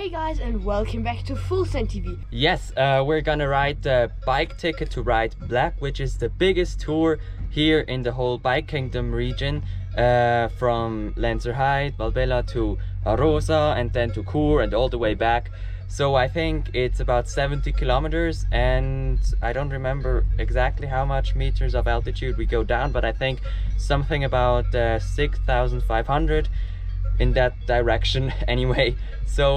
Hey guys, and welcome back to Full Send TV. Yes, we're gonna ride the Biketicket to Ride Black, which is the biggest tour here in the whole BikeKingdom region, from Lenzerheide, Valbella to Arosa, and then to Chur and all the way back. So I think it's about 70 kilometers, and I don't remember exactly how much meters of altitude we go down, but I think something about 6,500 in that direction anyway. So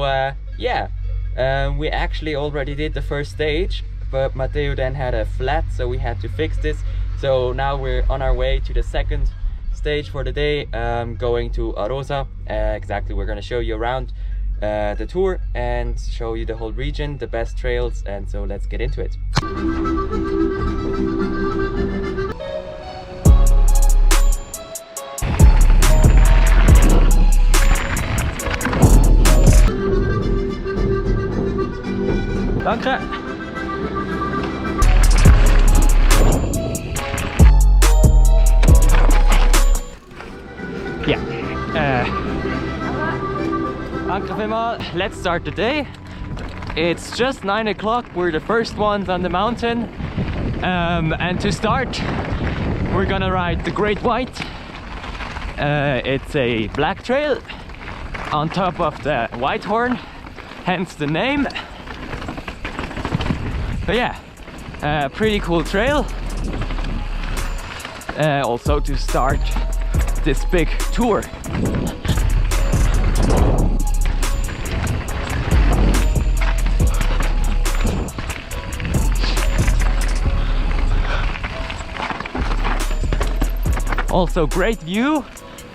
we actually already did the first stage, but Matheo then had a flat, so we had to fix this. So now we're on our way to the second stage for the day, going to Arosa. Exactly, we're going to show you around the tour and show you the whole region, the best trails, and so let's get into it. Danke! Danke vielmals. Let's start the day. It's just 9 o'clock. We're the first ones on the mountain. And to start, we're gonna ride the Great White. It's a black trail on top of the Whitehorn, hence the name. But yeah, pretty cool trail. Also to start this big tour. Also great view.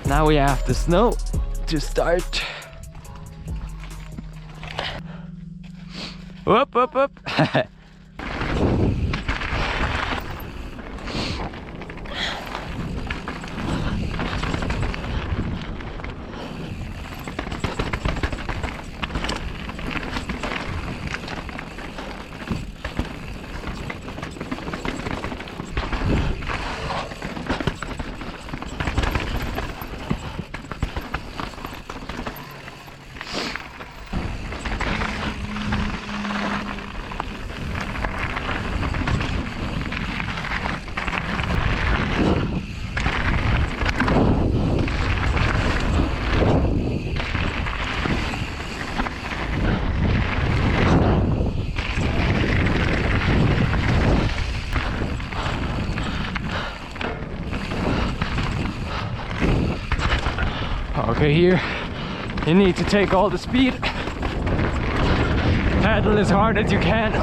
Now we have the snow to start. Whoop, whoop, whoop. Okay, here you need to take all the speed, pedal as hard as you can.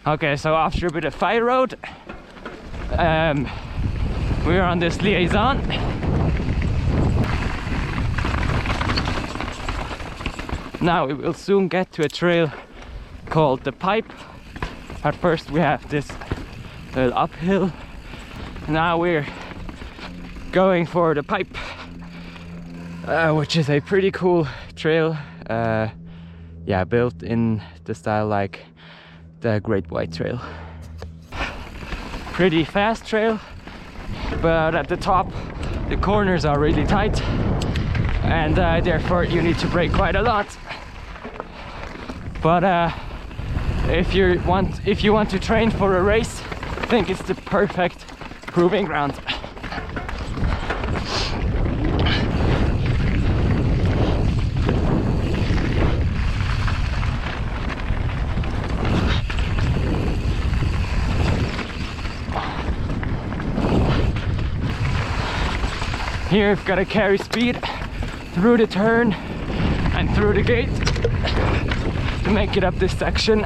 Okay, so after a bit of fire road, we're on this liaison. Now we will soon get to a trail called the Pipe. At first we have this little uphill. Now we're going for the Pipe, which is a pretty cool trail. Yeah, built in the style like the Great White Trail. Pretty fast trail, but at the top the corners are really tight, and therefore you need to brake quite a lot. But if you want to train for a race, I think it's the perfect proving ground. Here you've got to carry speed through the turn and through the gate to make it up this section.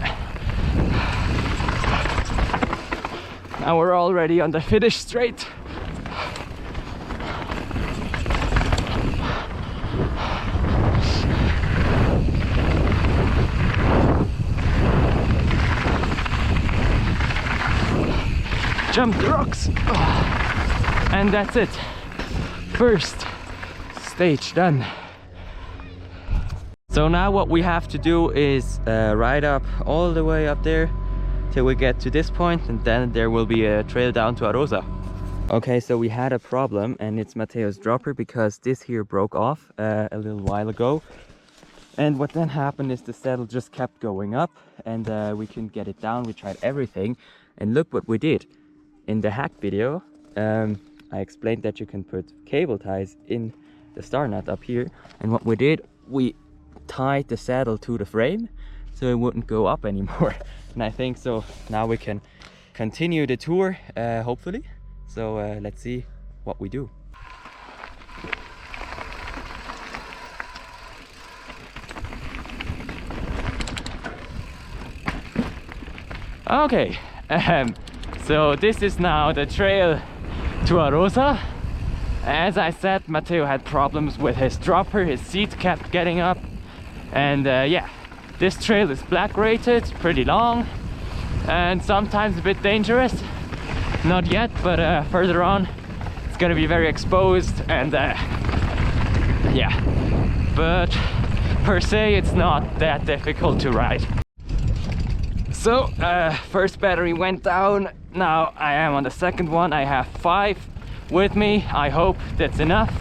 Now we're already on the finish straight. jump the rocks. And that's it. First stage done. So now what we have to do is ride up all the way up there till we get to this point, and then there will be a trail down to Arosa. Okay, so we had a problem, and it's Mateo's dropper, because this here broke off a little while ago. And what then happened is the saddle just kept going up, and we couldn't get it down. We tried everything, and look what we did. In the hack video, I explained that you can put cable ties in the star nut up here, and what we did, we tied the saddle to the frame so it wouldn't go up anymore. And I think so now we can continue the tour, hopefully. So let's see what we do. Okay, so this is now the trail to Arosa. As I said, Matheo had problems with his dropper, his seat kept getting up. And yeah, this trail is black rated, pretty long, and sometimes a bit dangerous. Not yet, but further on it's gonna be very exposed, and yeah, but per se it's not that difficult to ride. So first battery went down. Now I am on the second one. I have 5 with me. I hope that's enough.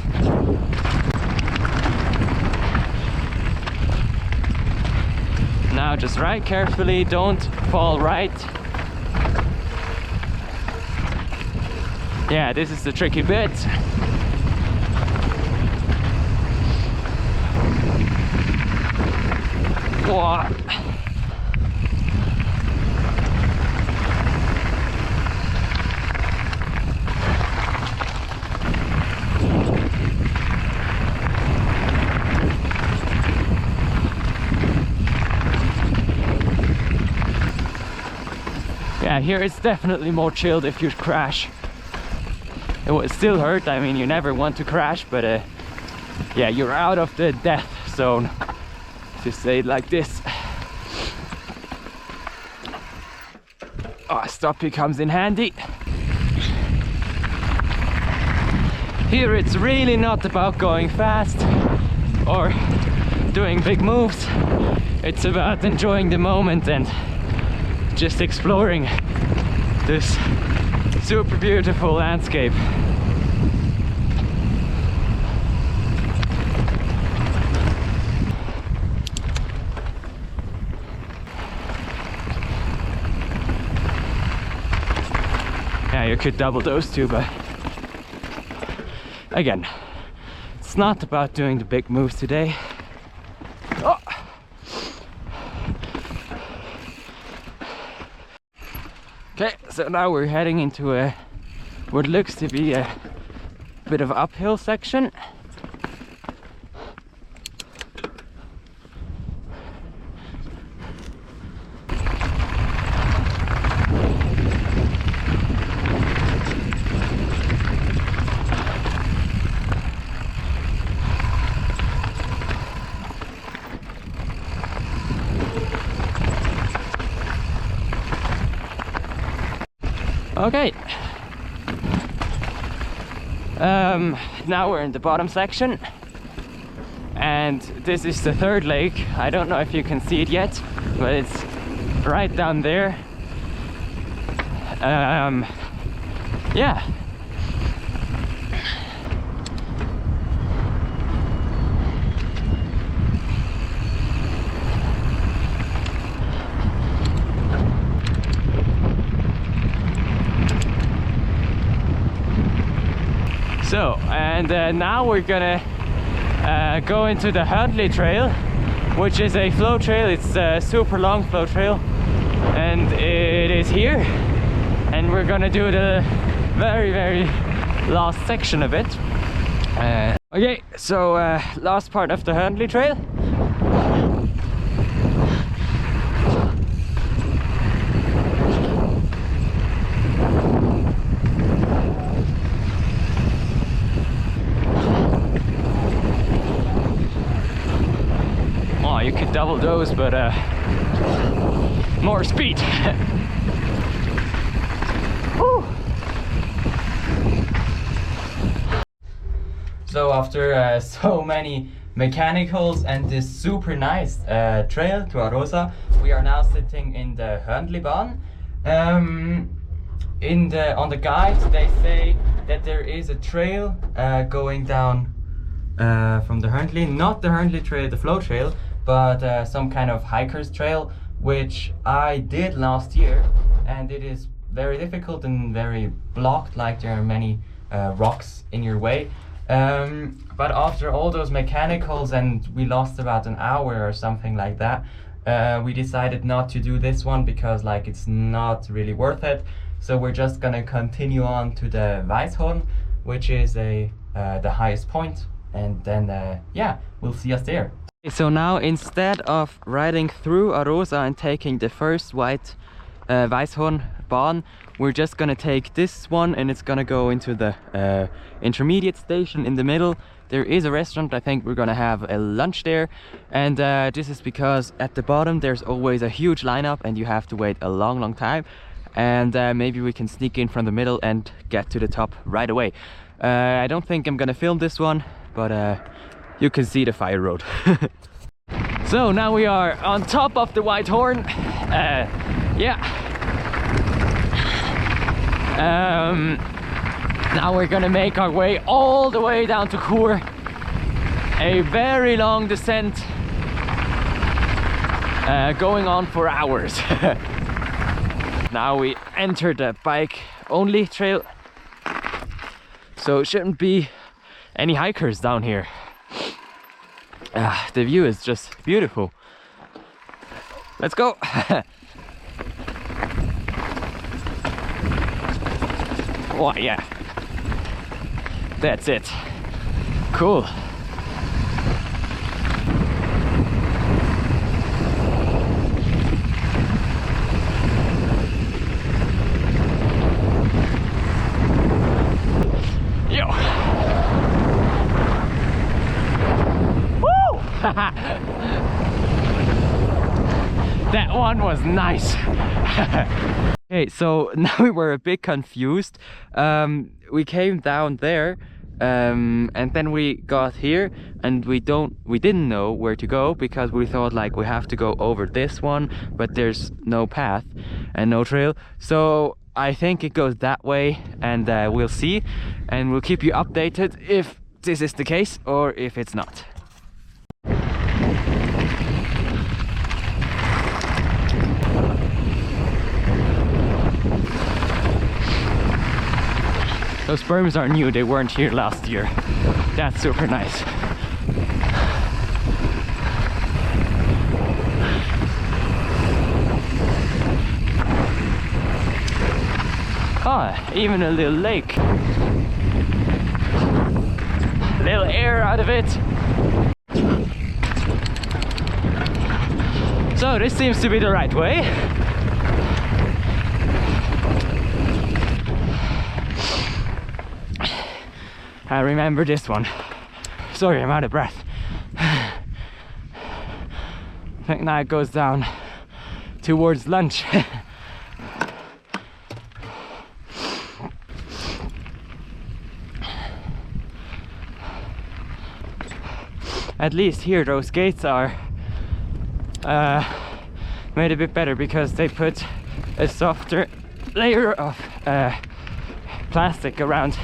Now just ride carefully, don't fall right. Yeah, this is the tricky bit. Whoa. Yeah, here it's definitely more chilled if you crash. It would still hurt, I mean, you never want to crash, but yeah, you're out of the death zone, to say it like this. Oh, stoppie comes in handy. Here it's really not about going fast or doing big moves. It's about enjoying the moment and just exploring this super beautiful landscape. Yeah, you could double those two, but again, it's not about doing the big moves today. Oh. Okay, so now we're heading into what looks to be a bit of uphill section. Okay, now we're in the bottom section, and this is the third lake. I don't know if you can see it yet, but it's right down there. Yeah. So, and now we're gonna go into the Hundley Trail, which is a flow trail. It's a super long flow trail, and it is here, and we're gonna do the very last section of it. Okay, so last part of the Hundley Trail. You could double those, but more speed. So after so many mechanicals and this super nice trail to Arosa, we are now sitting in the Hundley Bahn. On the guide they say that there is a trail going down from the Hundley, not the Hundley Trail, the flow trail, but some kind of hiker's trail, which I did last year, and it is very difficult and very blocked, like there are many rocks in your way. But after all those mechanicals, and we lost about an hour or something like that, we decided not to do this one because like it's not really worth it. So we're just gonna continue on to the Weisshorn, which is the highest point, and then yeah, we'll see us there. So now instead of riding through Arosa and taking the first white Weisshorn Bahn, we're just gonna take this one, and it's gonna go into the intermediate station in the middle. There is a restaurant. I think we're gonna have a lunch there, and this is because at the bottom there's always a huge lineup and you have to wait a long time, and maybe we can sneak in from the middle and get to the top right away. I don't think I'm gonna film this one, but you can see the fire road. So now we are on top of the Weisshorn. Yeah. Now we're gonna make our way all the way down to Chur. A very long descent, going on for hours. Now we enter the bike-only trail, so it shouldn't be any hikers down here. The view is just beautiful. Let's go. Oh yeah, that's it. Cool. Yo. Woo! That one was nice. Okay, so now we were a bit confused. We came down there, and then we got here, and we didn't know where to go, because we thought like we have to go over this one, but there's no path and no trail. So I think it goes that way, and we'll see, and we'll keep you updated if this is the case or if it's not. Those berms are new, they weren't here last year. That's super nice. Ah, even a little lake. Little air out of it. So this seems to be the right way. I remember this one. Sorry, I'm out of breath. I think now it goes down towards lunch. At least here those gates are made a bit better, because they put a softer layer of plastic around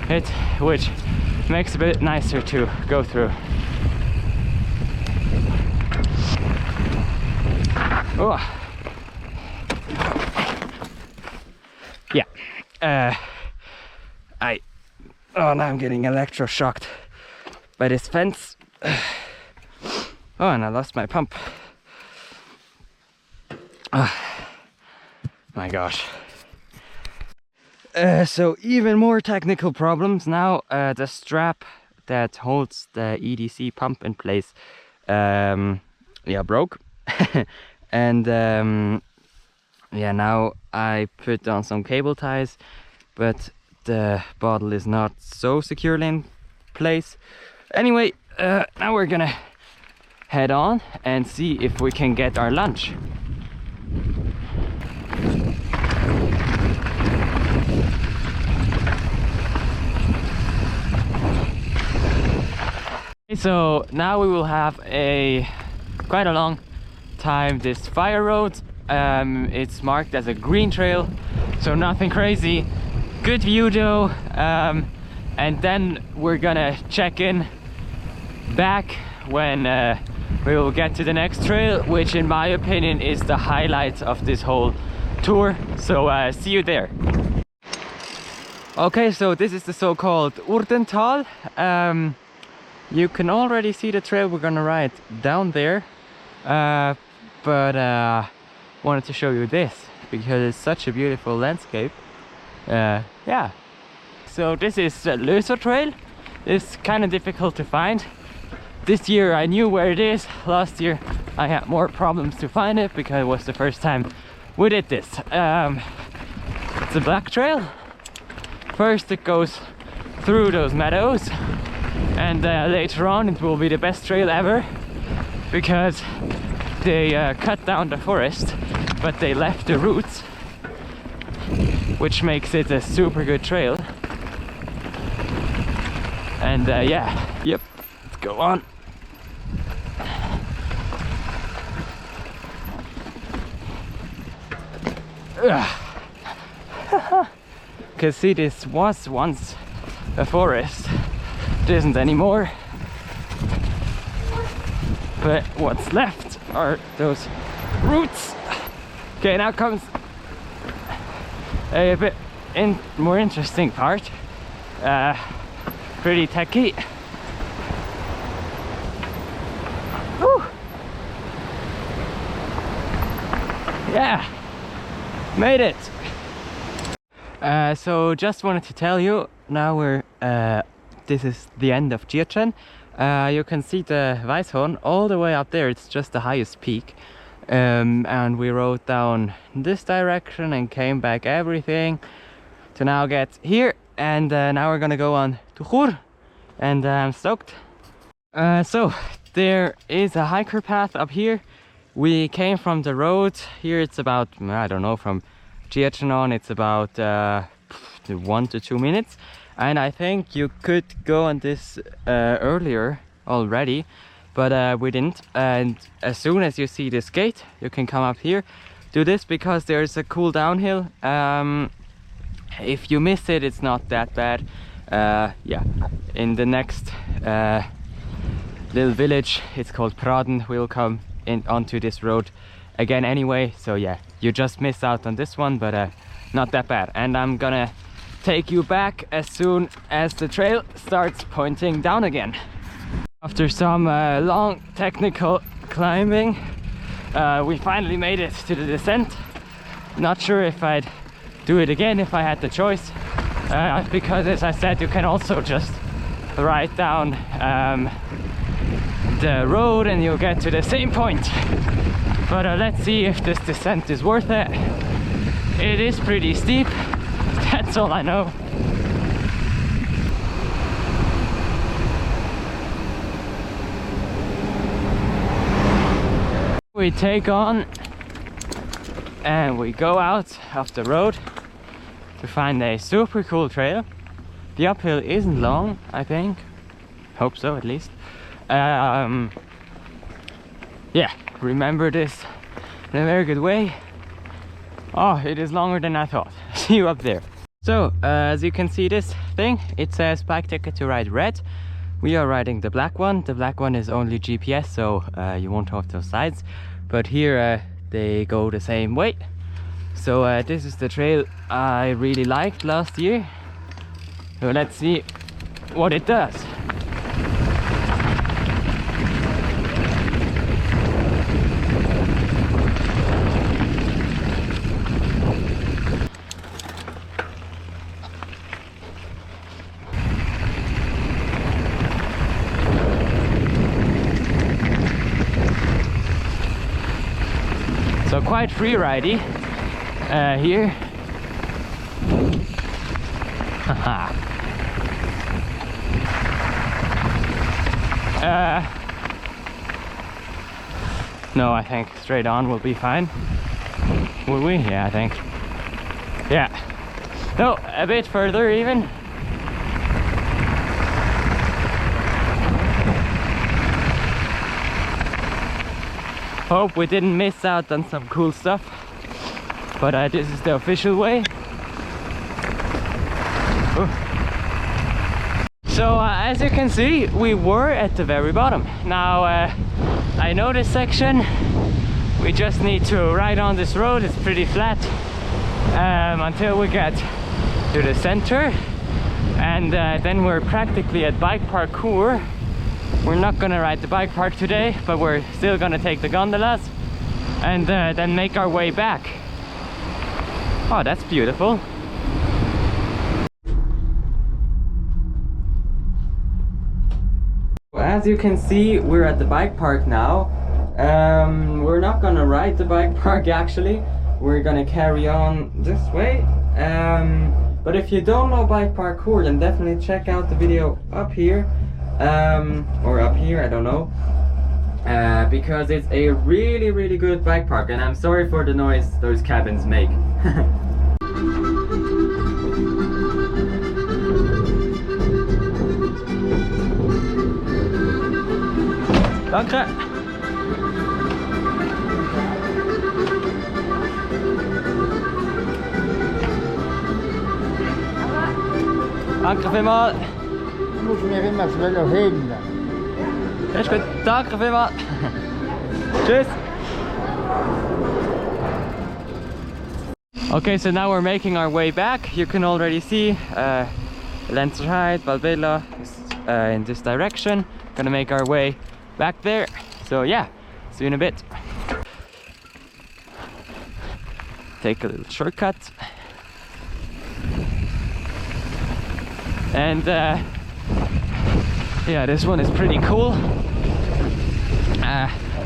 it, which makes it a bit nicer to go through. Oh. Yeah. Oh, now I'm getting electroshocked by this fence. Oh, and I lost my pump. Oh, my gosh. So even more technical problems now. The strap that holds the EDC pump in place, yeah, broke. And yeah, now I put on some cable ties, but the bottle is not so securely in place. Anyway, now we're gonna head on and see if we can get our lunch. So now we will have quite a long time this fire road. It's marked as a green trail, so nothing crazy. Good view though. And then we're gonna check in back when we will get to the next trail, which in my opinion is the highlight of this whole tour. So see you there. Okay, so this is the so-called Urdental. You can already see the trail we're gonna ride down there, but wanted to show you this because it's such a beautiful landscape. Yeah. So this is Luisa Trail. It's kind of difficult to find. This year I knew where it is. Last year I had more problems to find it because it was the first time we did this. It's a black trail. First it goes through those meadows, and later on it will be the best trail ever because they cut down the forest but they left the roots, which makes it a super good trail. And yeah, yep, let's go on. Can see this was once a forest. It isn't anymore, but what's left are those roots. Okay, now comes a bit more interesting part. Pretty techy. Whew. Yeah, made it. So just wanted to tell you, now we're this is the end of Gierchen. You can see the Weisshorn all the way up there. It's just the highest peak. And we rode down this direction and came back everything to now get here. And now we're gonna go on to Chur, and I'm stoked. So there is a hiker path up here. We came from the road. Here it's about, I don't know, from Gierchen on it's about 1 to 2 minutes. And I think you could go on this earlier already, but we didn't. And as soon as you see this gate, you can come up here, do this, because there's a cool downhill. If you miss it, it's not that bad. Yeah, in the next little village, it's called Praden, we'll come in onto this road again anyway. So yeah, you just miss out on this one, but not that bad. And I'm gonna take you back as soon as the trail starts pointing down again. After some long technical climbing, we finally made it to the descent. Not sure if I'd do it again if I had the choice, because as I said, you can also just ride down the road and you'll get to the same point. But let's see if this descent is worth it. It is pretty steep, that's all I know. We take on and we go out of the road to find a super cool trail. The uphill isn't long, I think. Hope so, at least. Yeah, remember this in a very good way. Oh, it is longer than I thought. See you up there. So, as you can see this thing, it says Biketicket to ride red. We are riding the black one. The black one is only GPS, so you won't have those sides. But here they go the same way. So this is the trail I really liked last year. So let's see what it does. So quite free-ridey here. No, I think straight on will be fine. Will we? Yeah, I think. Yeah. No, a bit further even. Hope we didn't miss out on some cool stuff, but this is the official way. So as you can see, we were at the very bottom. Now I know this section. We just need to ride on this road. It's pretty flat until we get to the center, and then we're practically at bike parkour. We're not gonna ride the bike park today, but we're still gonna take the gondolas and then make our way back. Oh, that's beautiful. As you can see, we're at the bike park now. We're not gonna ride the bike park actually. We're gonna carry on this way. But if you don't know bike parkour, then definitely check out the video up here. Or up here, I don't know. Because it's a really good bike park, and I'm sorry for the noise those cabins make. Danke. Danke vielmals. Du musst mir immer das Velo heben. Das ist gut. Danke vielmals. Tschüss. Okay, so now we're making our way back. You can already see Lenzerheide, Valbella is in this direction. Gonna make our way back there. So yeah, see you in a bit. Take a little shortcut. And yeah, this one is pretty cool.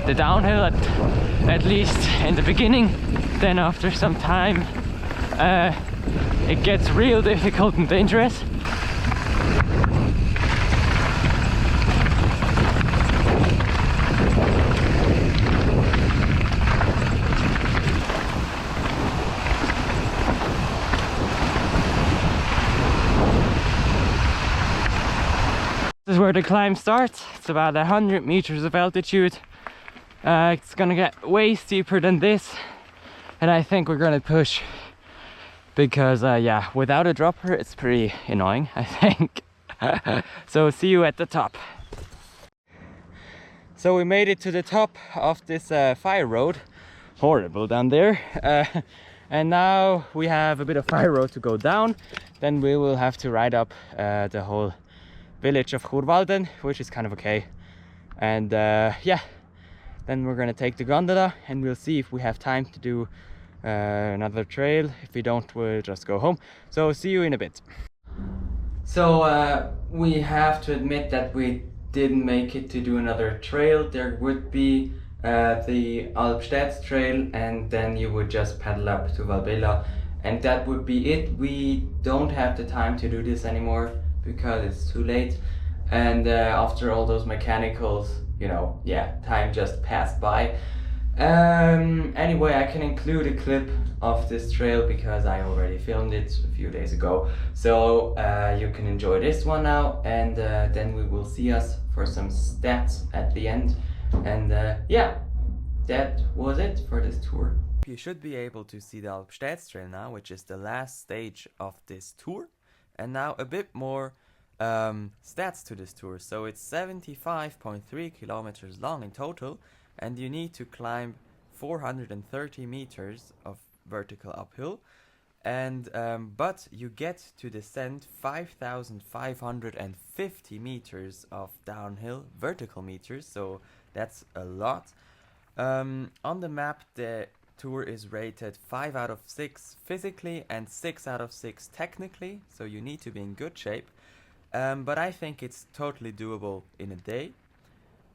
The downhill at least in the beginning, then after some time it gets real difficult and dangerous. This is where the climb starts. It's about 100 meters of altitude. It's gonna get way steeper than this, and I think we're gonna push because yeah, without a dropper it's pretty annoying, I think. So see you at the top. So we made it to the top of this fire road. Horrible down there. And now we have a bit of fire road to go down. Then we will have to ride up the whole village of Churwalden, which is kind of okay. And yeah, then we're gonna take the gondola and we'll see if we have time to do another trail. If we don't, we'll just go home. So see you in a bit. So we have to admit that we didn't make it to do another trail. There would be the Albstädts trail, and then you would just paddle up to Valbella, and that would be it. We don't have the time to do this anymore because it's too late, and after all those mechanicals, you know, yeah, time just passed by. Anyway, I can include a clip of this trail because I already filmed it a few days ago, so you can enjoy this one now, and then we will see us for some stats at the end. And yeah, that was it for this tour. You should be able to see the Albstädts Trail now, which is the last stage of this tour. And now a bit more stats to this tour. So it's 75.3 kilometers long in total, and you need to climb 430 meters of vertical uphill, and but you get to descend 5,550 meters of downhill vertical meters, so that's a lot. On the map, the tour is rated 5 out of 6 physically and 6 out of 6 technically, so you need to be in good shape. But I think it's totally doable in a day.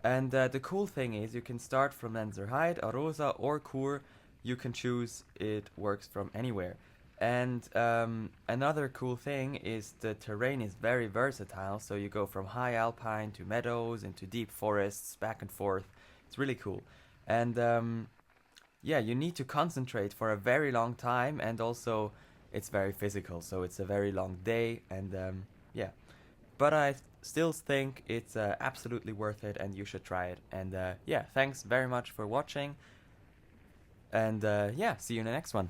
And the cool thing is you can start from Lenzerheide, Arosa or Chur. You can choose, it works from anywhere. And another cool thing is the terrain is very versatile, so you go from high alpine to meadows into deep forests, back and forth. It's really cool. And yeah, you need to concentrate for a very long time, and also it's very physical, so it's a very long day, and yeah, but I still think it's absolutely worth it and you should try it. And yeah, thanks very much for watching. And yeah, see you in the next one.